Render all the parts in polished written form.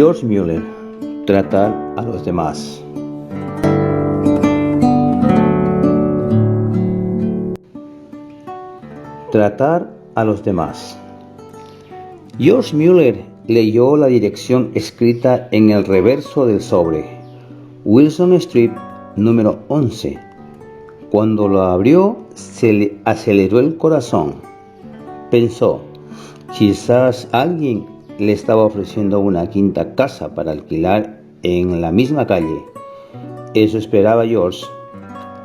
George Mueller, tratar a los demás. Tratar a los demás. George Mueller leyó la dirección escrita en el reverso del sobre, Wilson Street, número 11. Cuando lo abrió, se le aceleró el corazón. Pensó, quizás alguien le estaba ofreciendo una quinta casa para alquilar en la misma calle. Eso esperaba George.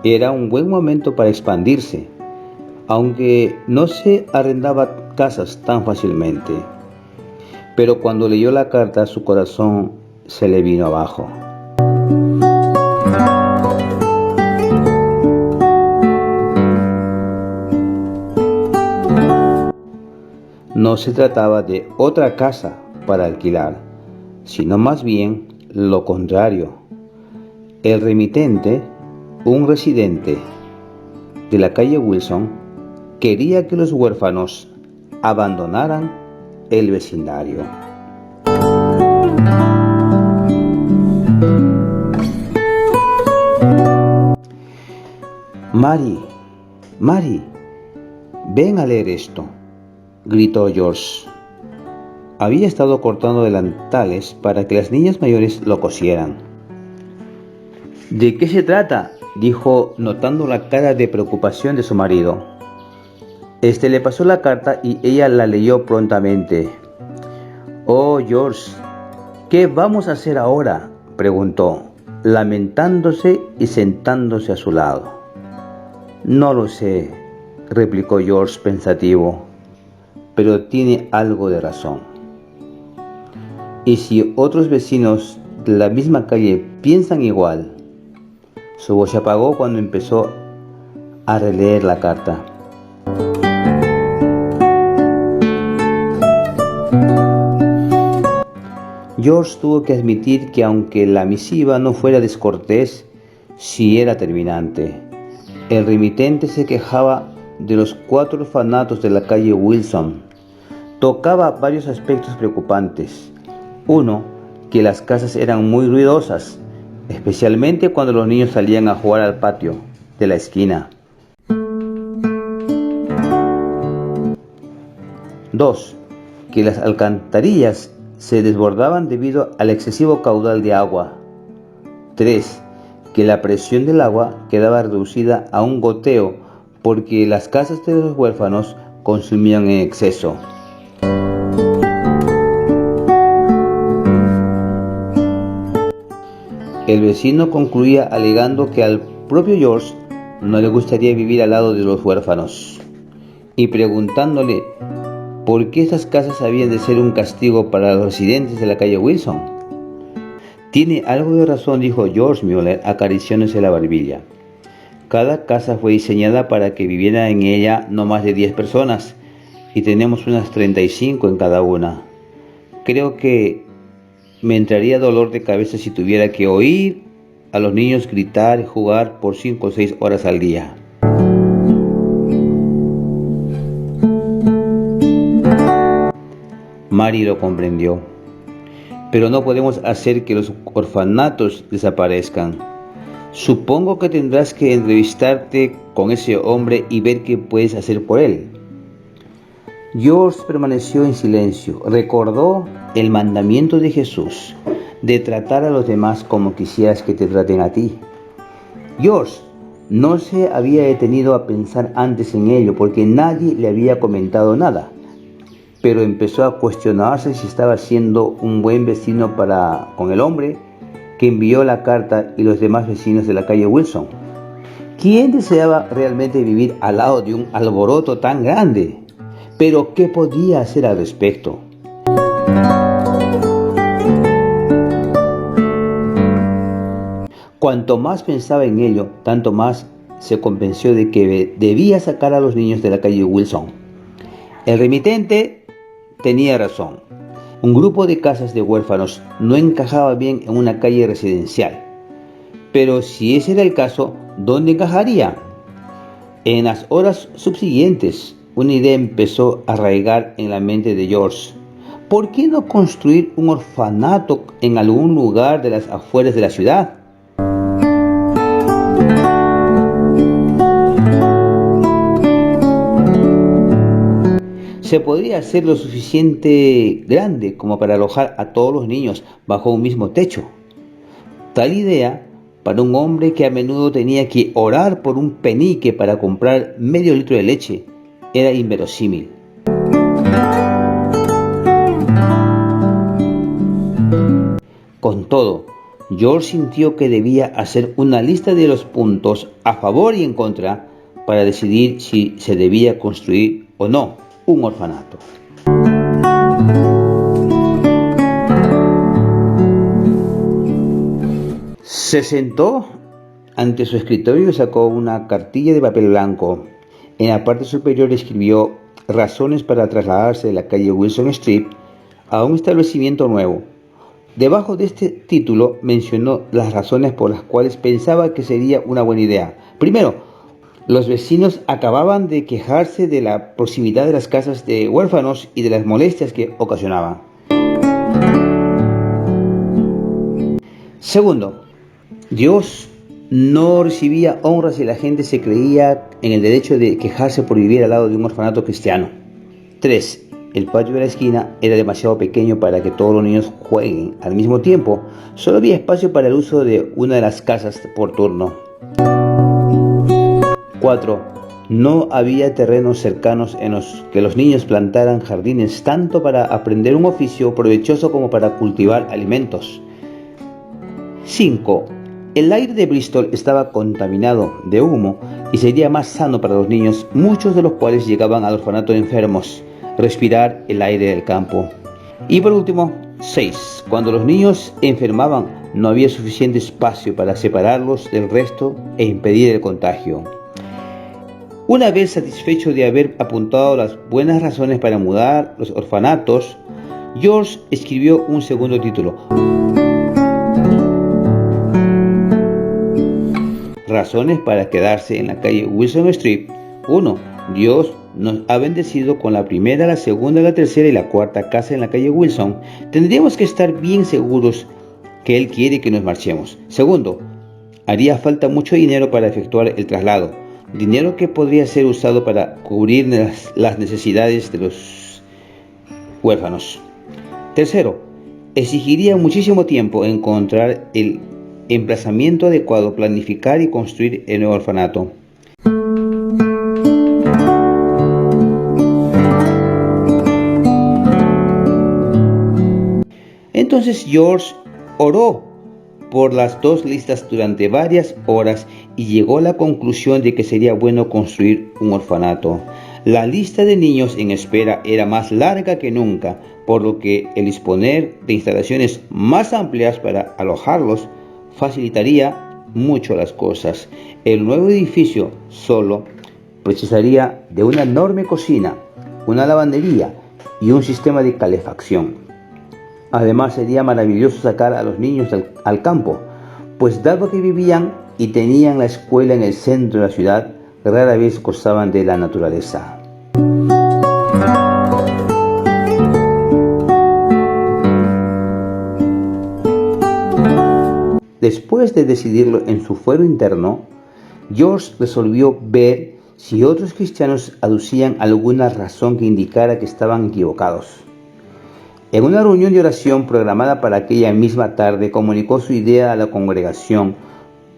Era un buen momento para expandirse, aunque no se arrendaba casas tan fácilmente. Pero cuando leyó la carta, su corazón se le vino abajo. No se trataba de otra casa para alquilar, sino más bien lo contrario. El remitente, un residente de la calle Wilson, quería que los huérfanos abandonaran el vecindario. Mary, ven a leer esto, gritó George. Había estado cortando delantales para que las niñas mayores lo cosieran. ¿De qué se trata?, dijo, notando la cara de preocupación de su marido. Le pasó la carta y ella la leyó prontamente. «Oh, George, ¿qué vamos a hacer ahora?», preguntó, lamentándose y sentándose a su lado. «No lo sé», replicó George pensativo, «pero tiene algo de razón. ¿Y si otros vecinos de la misma calle piensan igual?». Su voz se apagó cuando empezó a releer la carta. George tuvo que admitir que aunque la misiva no fuera descortés, sí era terminante. El remitente se quejaba de los 4 orfanatos de la calle Wilson. Tocaba varios aspectos preocupantes. Uno, que las casas eran muy ruidosas, especialmente cuando los niños salían a jugar al patio de la esquina. 2, que las alcantarillas se desbordaban debido al excesivo caudal de agua. 3, que la presión del agua quedaba reducida a un goteo porque las casas de los huérfanos consumían en exceso. El vecino concluía alegando que al propio George no le gustaría vivir al lado de los huérfanos, y preguntándole por qué estas casas habían de ser un castigo para los residentes de la calle Wilson. «Tiene algo de razón», dijo George Mueller, acariciándose la barbilla. «Cada casa fue diseñada para que viviera en ella no más de 10 personas, y tenemos unas 35 en cada una. Creo que me entraría dolor de cabeza si tuviera que oír a los niños gritar y jugar por 5 o 6 horas al día». Mary lo comprendió. «Pero no podemos hacer que los orfanatos desaparezcan. Supongo que tendrás que entrevistarte con ese hombre y ver qué puedes hacer por él». George permaneció en silencio. Recordó el mandamiento de Jesús de tratar a los demás como quisieras que te traten a ti. George no se había detenido a pensar antes en ello porque nadie le había comentado nada, pero empezó a cuestionarse si estaba siendo un buen vecino con el hombre que envió la carta y los demás vecinos de la calle Wilson. ¿Quién deseaba realmente vivir al lado de un alboroto tan grande? Pero ¿qué podía hacer al respecto? Cuanto más pensaba en ello, tanto más se convenció de que debía sacar a los niños de la calle Wilson. El remitente tenía razón. Un grupo de casas de huérfanos no encajaba bien en una calle residencial. Pero si ese era el caso, ¿dónde encajaría? En las horas subsiguientes, una idea empezó a arraigar en la mente de George. ¿por qué no construir un orfanato en algún lugar de las afueras de la ciudad? Se podría hacer lo suficiente grande como para alojar a todos los niños bajo un mismo techo. Tal idea, para un hombre que a menudo tenía que orar por un penique para comprar medio litro de leche, era inverosímil. Con todo, George sintió que debía hacer una lista de los puntos a favor y en contra para decidir si se debía construir o no un orfanato. Se sentó ante su escritorio y sacó una cartilla de papel blanco. En la parte superior escribió razones para trasladarse de la calle Wilson Street a un establecimiento nuevo. Debajo de este título mencionó las razones por las cuales pensaba que sería una buena idea. Primero, los vecinos acababan de quejarse de la proximidad de las casas de huérfanos y de las molestias que ocasionaban. Segundo, Dios no recibía honra si la gente se creía en el derecho de quejarse por vivir al lado de un orfanato cristiano. 3. El patio de la esquina era demasiado pequeño para que todos los niños jueguen al mismo tiempo. Solo había espacio para el uso de una de las casas por turno. 4. No había terrenos cercanos en los que los niños plantaran jardines tanto para aprender un oficio provechoso como para cultivar alimentos. 5. El aire de Bristol estaba contaminado de humo y sería más sano para los niños, muchos de los cuales llegaban al orfanato enfermos, respirar el aire del campo. Y por último, 6. Cuando los niños enfermaban, no había suficiente espacio para separarlos del resto e impedir el contagio. Una vez satisfecho de haber apuntado las buenas razones para mudar los orfanatos, George escribió un segundo título. Razones para quedarse en la calle Wilson Street. 1. Dios nos ha bendecido con la primera, la segunda, la tercera y la cuarta casa en la calle Wilson. Tendríamos que estar bien seguros que Él quiere que nos marchemos. Segundo, haría falta mucho dinero para efectuar el traslado. Dinero que podría ser usado para cubrir las necesidades de los huérfanos. Tercero, exigiría muchísimo tiempo encontrar el emplazamiento adecuado, planificar y construir el nuevo orfanato. Entonces George oró por las dos listas durante varias horas y llegó a la conclusión de que sería bueno construir un orfanato. La lista de niños en espera era más larga que nunca, por lo que el disponer de instalaciones más amplias para alojarlos facilitaría mucho las cosas. El nuevo edificio solo precisaría de una enorme cocina, una lavandería y un sistema de calefacción. Además, sería maravilloso sacar a los niños al campo, pues dado que vivían y tenían la escuela en el centro de la ciudad, rara vez gozaban de la naturaleza. Después de decidirlo en su fuero interno, George resolvió ver si otros cristianos aducían alguna razón que indicara que estaban equivocados. En una reunión de oración programada para aquella misma tarde, comunicó su idea a la congregación.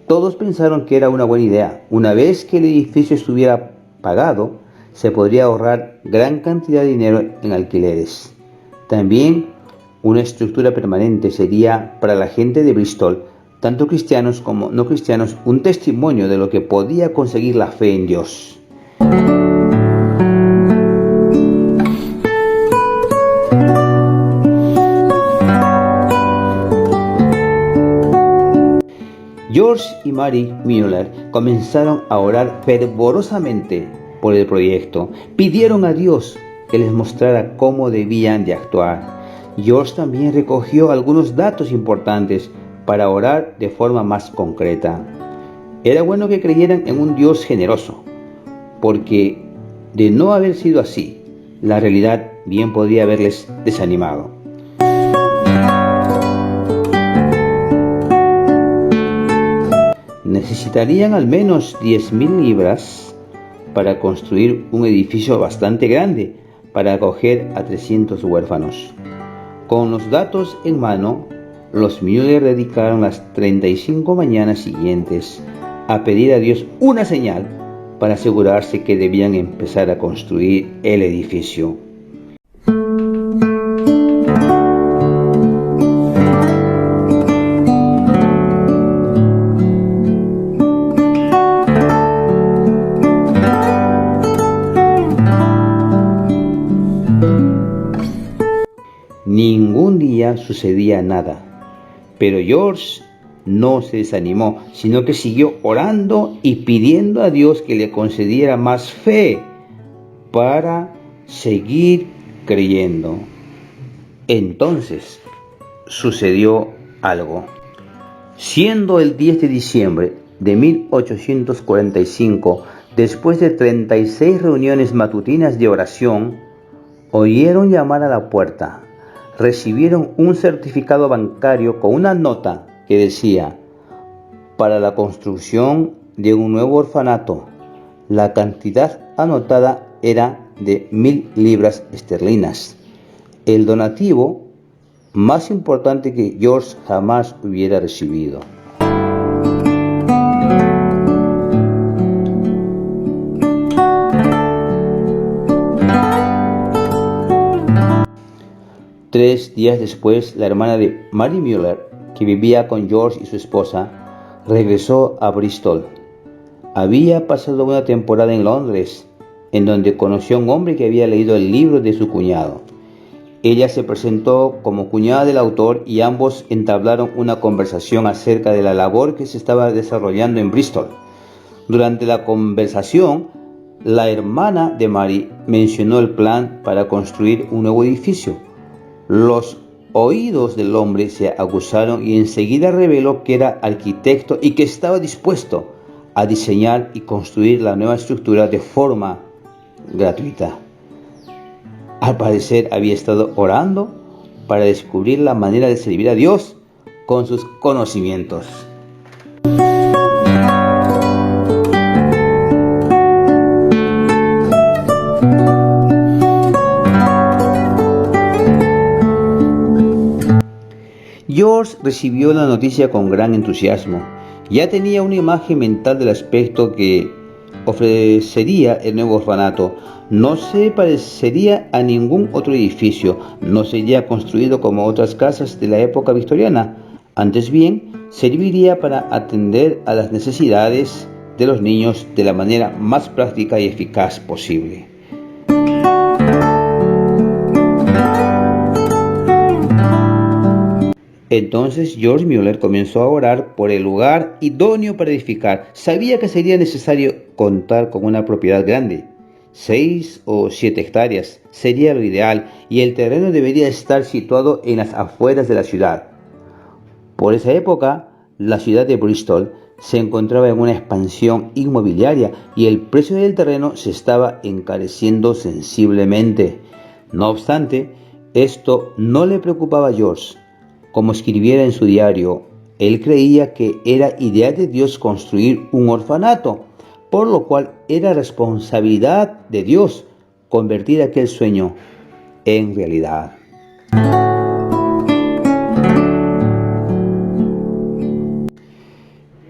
Todos pensaron que era una buena idea. Una vez que el edificio estuviera pagado, se podría ahorrar gran cantidad de dinero en alquileres. También una estructura permanente sería para la gente de Bristol, tanto cristianos como no cristianos, un testimonio de lo que podía conseguir la fe en Dios. George y Mary Mueller comenzaron a orar fervorosamente por el proyecto. Pidieron a Dios que les mostrara cómo debían de actuar. George también recogió algunos datos importantes para orar de forma más concreta. Era bueno que creyeran en un Dios generoso, porque de no haber sido así, la realidad bien podría haberles desanimado. necesitarían al menos 10.000 libras para construir un edificio bastante grande para acoger a 300 huérfanos. Con los datos en mano, los Müller dedicaron las 35 mañanas siguientes a pedir a Dios una señal para asegurarse que debían empezar a construir el edificio. Ningún día sucedía nada, pero George no se desanimó, sino que siguió orando y pidiendo a Dios que le concediera más fe para seguir creyendo. Entonces sucedió algo. Siendo el 10 de diciembre de 1845, después de 36 reuniones matutinas de oración, oyeron llamar a la puerta. Recibieron un certificado bancario con una nota que decía: para la construcción de un nuevo orfanato. La cantidad anotada era de 1.000 libras esterlinas, el donativo más importante que George jamás hubiera recibido. Tres días después, la hermana de Mary Müller, que vivía con George y su esposa, regresó a Bristol. Había pasado una temporada en Londres, en donde conoció a un hombre que había leído el libro de su cuñado. Ella se presentó como cuñada del autor y ambos entablaron una conversación acerca de la labor que se estaba desarrollando en Bristol. Durante la conversación, la hermana de Mary mencionó el plan para construir un nuevo edificio. Los oídos del hombre se aguzaron y enseguida reveló que era arquitecto y que estaba dispuesto a diseñar y construir la nueva estructura de forma gratuita. Al parecer había estado orando para descubrir la manera de servir a Dios con sus conocimientos. George recibió la noticia con gran entusiasmo. Ya tenía una imagen mental del aspecto que ofrecería el nuevo orfanato. No se parecería a ningún otro edificio, no sería construido como otras casas de la época victoriana. Antes bien, serviría para atender a las necesidades de los niños de la manera más práctica y eficaz posible. Entonces George Müller comenzó a orar por el lugar idóneo para edificar. Sabía que sería necesario contar con una propiedad grande. 6 o 7 hectáreas sería lo ideal y el terreno debería estar situado en las afueras de la ciudad. Por esa época, la ciudad de Bristol se encontraba en una expansión inmobiliaria y el precio del terreno se estaba encareciendo sensiblemente. No obstante, esto no le preocupaba a George. Como escribiera en su diario, él creía que era idea de Dios construir un orfanato, por lo cual era responsabilidad de Dios convertir aquel sueño en realidad.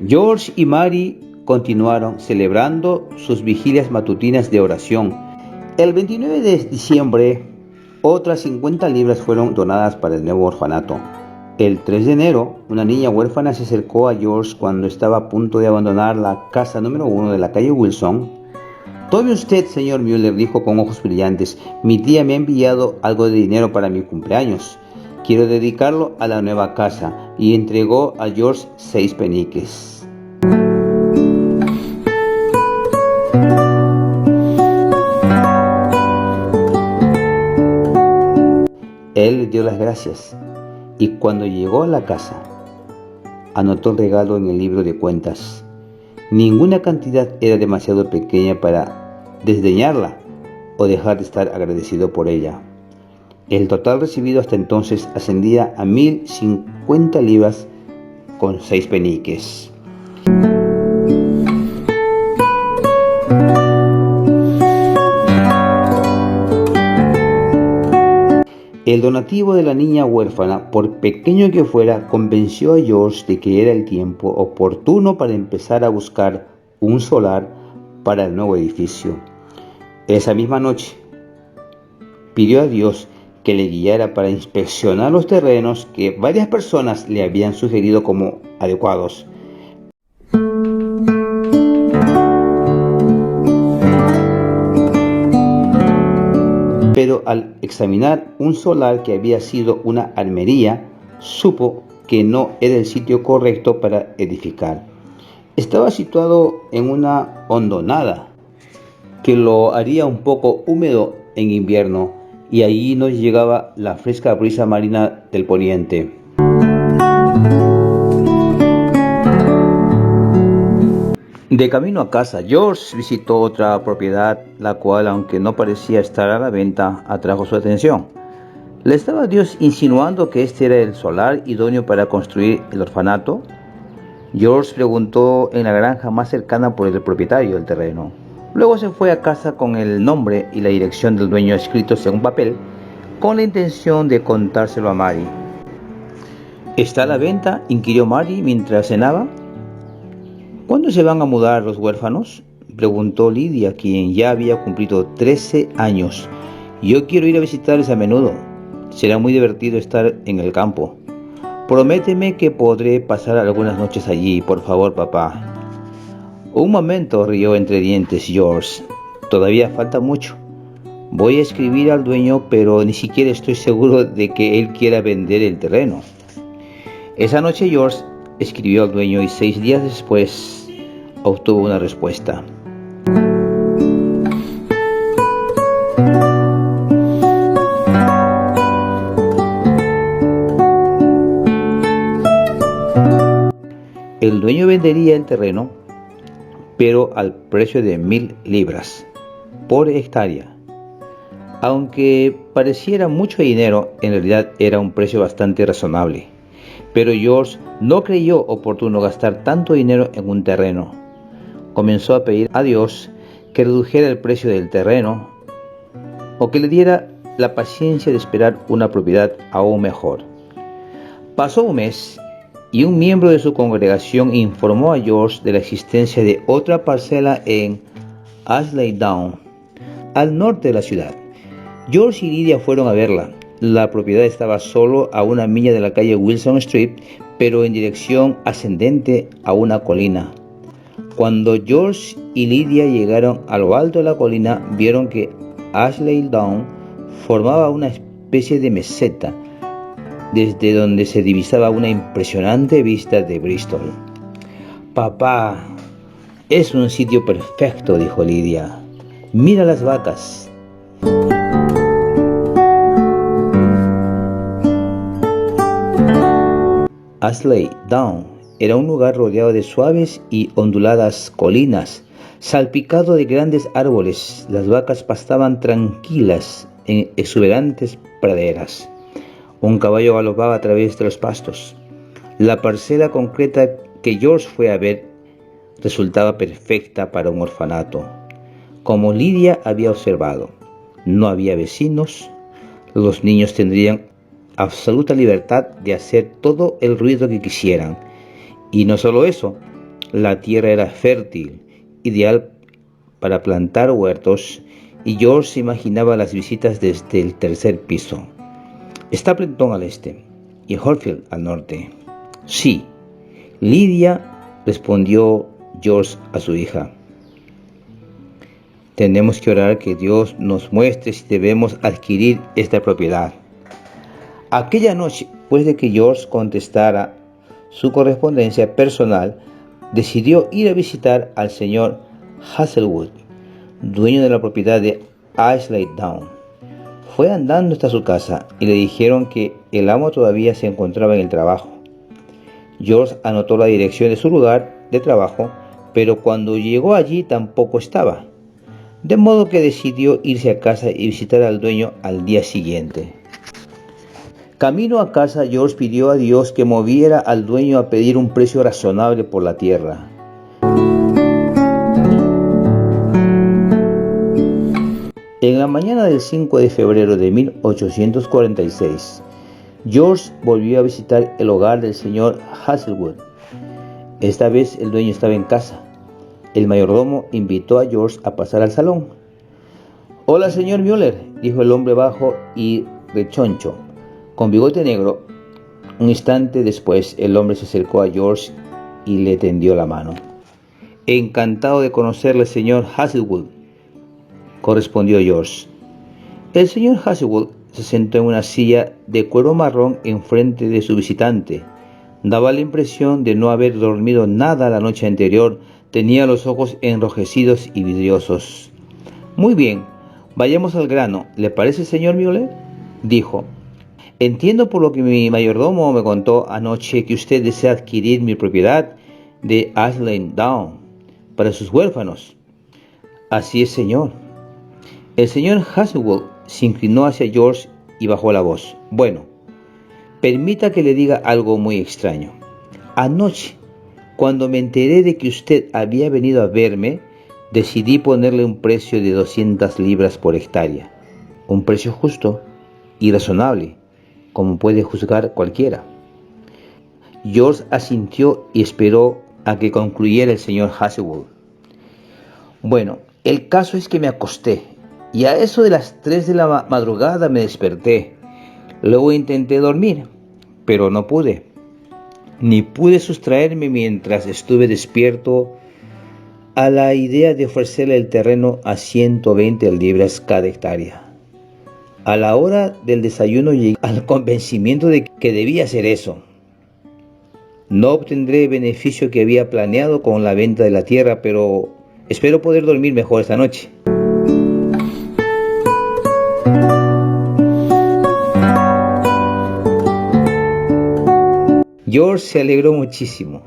George y Mary continuaron celebrando sus vigilias matutinas de oración. El 29 de diciembre, otras 50 libras fueron donadas para el nuevo orfanato. El 3 de enero, una niña huérfana se acercó a George cuando estaba a punto de abandonar la casa número 1 de la calle Wilson. «Tome usted, señor Müller», dijo con ojos brillantes. «Mi tía me ha enviado algo de dinero para mi cumpleaños. Quiero dedicarlo a la nueva casa», y entregó a George 6 peniques. Él le dio las gracias. Y cuando llegó a la casa, anotó el regalo en el libro de cuentas. Ninguna cantidad era demasiado pequeña para desdeñarla o dejar de estar agradecido por ella. El total recibido hasta entonces ascendía a 1.050 libras con 6 peniques. El donativo de la niña huérfana, por pequeño que fuera, convenció a George de que era el tiempo oportuno para empezar a buscar un solar para el nuevo edificio. Esa misma noche, pidió a Dios que le guiara para inspeccionar los terrenos que varias personas le habían sugerido como adecuados. Pero al examinar un solar que había sido una armería, supo que no era el sitio correcto para edificar. Estaba situado en una hondonada que lo haría un poco húmedo en invierno, y allí no llegaba la fresca brisa marina del poniente. De camino a casa, George visitó otra propiedad, la cual, aunque no parecía estar a la venta, atrajo su atención. ¿Le estaba Dios insinuando que este era el solar idóneo para construir el orfanato? George preguntó en la granja más cercana por el propietario del terreno. Luego se fue a casa con el nombre y la dirección del dueño escritos en un papel, con la intención de contárselo a Mary. ¿Está a la venta?, inquirió Mary mientras cenaba. ¿Cuándo se van a mudar los huérfanos?, preguntó Lydia, quien ya había cumplido 13 años. Yo quiero ir a visitarles a menudo. Será muy divertido estar en el campo. Prométeme que podré pasar algunas noches allí, por favor, papá. Un momento, rió entre dientes George. Todavía falta mucho. Voy a escribir al dueño, pero ni siquiera estoy seguro de que él quiera vender el terreno. Esa noche George escribió al dueño y 6 días después obtuvo una respuesta. El dueño vendería el terreno, pero al precio de 1,000 libras por hectárea. Aunque pareciera mucho dinero, en realidad era un precio bastante razonable. Pero George no creyó oportuno gastar tanto dinero en un terreno. Comenzó a pedir a Dios que redujera el precio del terreno o que le diera la paciencia de esperar una propiedad aún mejor. Pasó un mes y un miembro de su congregación informó a George de la existencia de otra parcela en Ashley Down, al norte de la ciudad. George y Lydia fueron a verla. La propiedad estaba solo a una milla de la calle Wilson Street, pero en dirección ascendente a una colina. Cuando George y Lydia llegaron a lo alto de la colina, vieron que Ashley Down formaba una especie de meseta, desde donde se divisaba una impresionante vista de Bristol. Papá, es un sitio perfecto, dijo Lydia. Mira las vacas. Ashley Down era un lugar rodeado de suaves y onduladas colinas, salpicado de grandes árboles. Las vacas pastaban tranquilas en exuberantes praderas. Un caballo galopaba a través de los pastos. La parcela concreta que George fue a ver resultaba perfecta para un orfanato. Como Lydia había observado, no había vecinos. Los niños tendrían absoluta libertad de hacer todo el ruido que quisieran. Y no solo eso, la tierra era fértil, ideal para plantar huertos, y George se imaginaba las visitas desde el tercer piso. Stapleton al este y Horfield al norte. Sí, Lydia, respondió George a su hija. Tenemos que orar que Dios nos muestre si debemos adquirir esta propiedad. Aquella noche, después de que George contestara su correspondencia personal, decidió ir a visitar al señor Hazelwood, dueño de la propiedad de Ashley Down. Fue andando hasta su casa y le dijeron que el amo todavía se encontraba en el trabajo. George anotó la dirección de su lugar de trabajo, pero cuando llegó allí tampoco estaba, de modo que decidió irse a casa y visitar al dueño al día siguiente. Camino a casa, George pidió a Dios que moviera al dueño a pedir un precio razonable por la tierra. En la mañana del 5 de febrero de 1846, George volvió a visitar el hogar del señor Hazelwood. Esta vez el dueño estaba en casa. El mayordomo invitó a George a pasar al salón. «Hola, señor Müller», dijo el hombre bajo y rechoncho, con bigote negro. Un instante después, el hombre se acercó a George y le tendió la mano. «Encantado de conocerle, señor Hazelwood», correspondió George. El señor Hazelwood se sentó en una silla de cuero marrón enfrente de su visitante. Daba la impresión de no haber dormido nada la noche anterior. Tenía los ojos enrojecidos y vidriosos. «Muy bien, vayamos al grano. ¿Le parece, señor Müller?», dijo. «Entiendo por lo que mi mayordomo me contó anoche que usted desea adquirir mi propiedad de Ashland Down para sus huérfanos». «Así es, señor». El señor Hazelwood se inclinó hacia George y bajó la voz. «Bueno, permita que le diga algo muy extraño. Anoche, cuando me enteré de que usted había venido a verme, decidí ponerle un precio de 200 libras por hectárea. Un precio justo y razonable, como puede juzgar cualquiera». George asintió y esperó a que concluyera el señor Hazelwood. «Bueno, el caso es que me acosté y a eso de las 3 de la madrugada me desperté. Luego intenté dormir, pero no pude. Ni pude sustraerme mientras estuve despierto a la idea de ofrecerle el terreno a 120 libras cada hectárea. A la hora del desayuno llegué al convencimiento de que debía hacer eso. No obtendré el beneficio que había planeado con la venta de la tierra, pero espero poder dormir mejor esta noche». George se alegró muchísimo.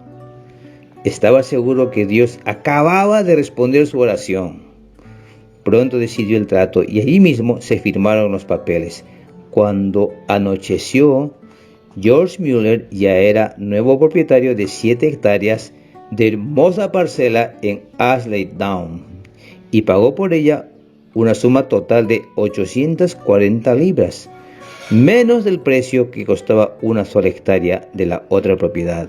Estaba seguro que Dios acababa de responder su oración. Pronto decidió el trato y allí mismo se firmaron los papeles. Cuando anocheció, George Müller ya era nuevo propietario de 7 hectáreas de hermosa parcela en Ashland Down y pagó por ella una suma total de 840 libras, menos del precio que costaba una sola hectárea de la otra propiedad.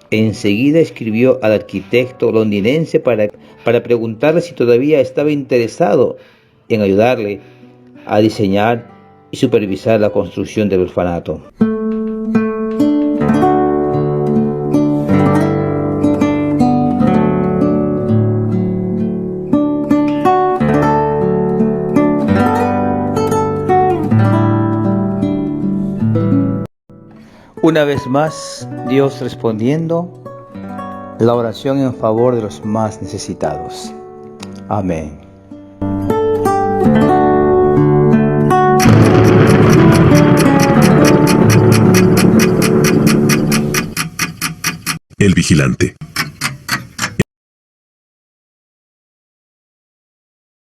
Enseguida escribió al arquitecto londinense para preguntarle si todavía estaba interesado en ayudarle a diseñar y supervisar la construcción del orfanato. Una vez más, Dios respondiendo la oración en favor de los más necesitados. Amén. El Vigilante.